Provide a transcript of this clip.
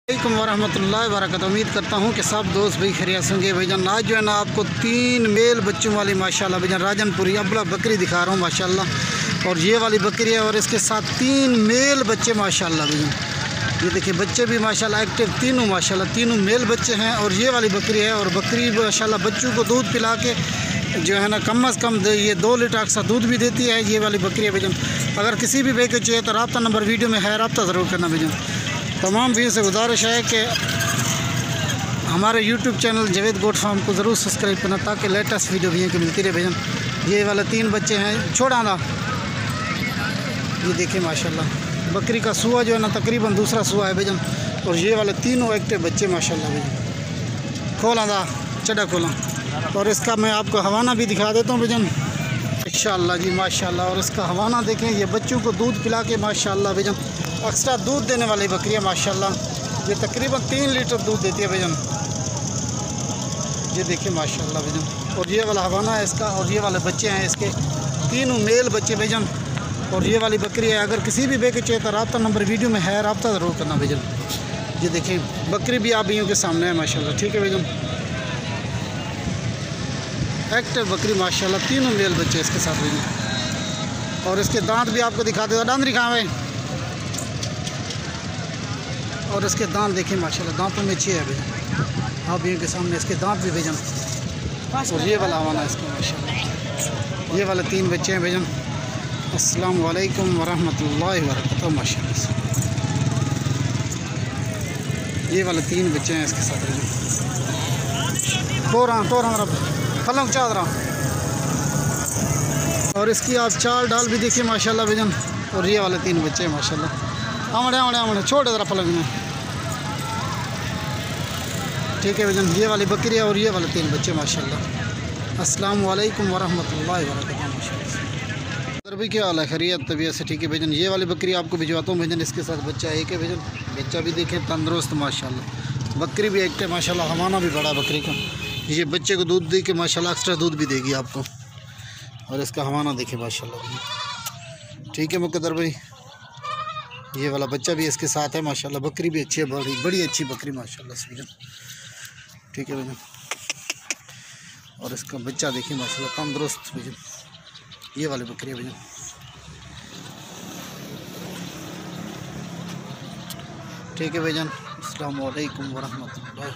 वालेकुम वरहमतुल्लाहि वबरकातुहू। उम्मीद करता हूँ कि सब दोस्त भाई खैरियत होंगे। भाईजान आज जो है ना आपको 3 मेल बच्चों वाली माशाल्लाह भाईजान राजनपुरी अबला बकरी दिखा रहा हूँ माशाल्लाह। और ये वाली बकरी है और इसके साथ 3 मेल बच्चे माशाल्लाह भाईजान। ये देखिए बच्चे भी माशाल्लाह एक्टिव तीनों माशाल्लाह, तीनों मेल बच्चे हैं। और ये वाली बकरी है और बकरी माशाल्लाह बच्चों को दूध पिला के जो है ना कम अज़ कम ये 2 लीटर अक्सर दूध भी देती है ये वाली बकरी है भाईजान। अगर किसी भी भाई को चाहिए तो रब्ता नंबर वीडियो में है, रब्ता ज़रूर करना भाईजान। तमाम भी से गुजारिश है कि हमारे YouTube channel Javed goat farm को ज़रूर सब्सक्राइब करना ताकि लेटेस्ट वीडियो भी की मिलती रहे भाईजान। ये वाले 3 बच्चे हैं छोड़ा ना, ये देखिए माशाल्लाह बकरी का सुआ जो है ना तकरीबन दूसरा सुआ है भाईजान। और ये वाले तीनों एक्टिव बच्चे माशाल्लाह भाईजान। खोला था चढ़ा खोला। और इसका मैं आपको हवाना भी दिखा देता हूँ भाईजान इंशाअल्लाह जी माशाल्लाह। और इसका हवाना देखें, ये बच्चों को दूध पिला के माशाल्लाह भाईजान एक्स्ट्रा दूध देने वाली बकरी है माशाल्लाह। ये तकरीबन 3 लीटर दूध देती है भाईजान। ये देखिए माशाल्लाह भाईजान। और ये वाला हवाना है इसका और ये वाले बच्चे हैं इसके, तीनों मेल बच्चे भाईजान। और ये वाली बकरी है, अगर किसी भी बेके चाहिए तो रब्ता नंबर वीडियो में है, रब्ता ज़रूर करना भाईजान। ये देखिए बकरी भी आप भाइयों के सामने है माशाल्लाह, ठीक है भाईजान। एक्टिव बकरी माशाल्लाह, तीनों मेल बच्चे इसके साथ भाईजान। और इसके दांत भी आपको दिखा देगा, दांत दिखा हुए। और इसके दांत देखिए माशाल्लाह, दांतों में अच्छी है भाईजान आप भाइयों के सामने इसके दांत भी भाईजान। और ये वाला हवाना इसका माशाल्लाह। ये वाले 3 बच्चे हैं भाईजान। अस्सलाम वालेकुम वरहमतुल्लाहि वबरकातुहू माशाल्लाह। ये वाले 3 बच्चे हैं इसके साथ भाईजान। तो फलंग चादरा। और इसकी आप चाल डाल भी देखिए माशाल्लाह भाईजान। और ये वाले 3 बच्चे हैं माशाल्लाह। आमड़े छोड़ ज़रा पलंग में, ठीक है भाईजान। ये वाली बकरी है और ये वाले 3 बच्चे माशाल्लाह। अस्सलाम वालेकुम वरहमतुल्लाहि वबरकातुहू माशाल्लाह। सर भाई क्या हाल है, खैरियत तबीयत से ठीक है भाईजान। ये वाली बकरी आपको भिजवाता हूँ भाईजान। इसके साथ बच्चा एक है भाईजान, बच्चा भी देखें तंदुरुस्त माशाल्लाह। बकरी भी एक है माशाल्लाह, हमाना भी बड़ा बकरी का। ये बच्चे को दूध दे के माशाल्लाह एक्स्ट्रा दूध भी देगी आपको। और इसका हवाना देखे माशाल्लाह, ठीक है मुकद्दर भाई। ये वाला बच्चा भी इसके साथ है माशाल्लाह। बकरी भी अच्छी है, बड़ी अच्छी बकरी माशाल्लाह से भाईजान, ठीक है भाईजान। और इसका बच्चा देखिए माशाल्लाह तंदुरुस्त भाईजान। ये वाली बकरी है भाईजान, ठीक है भाईजान। अस्सलाम वालेकुम वरहमतुल्लाह।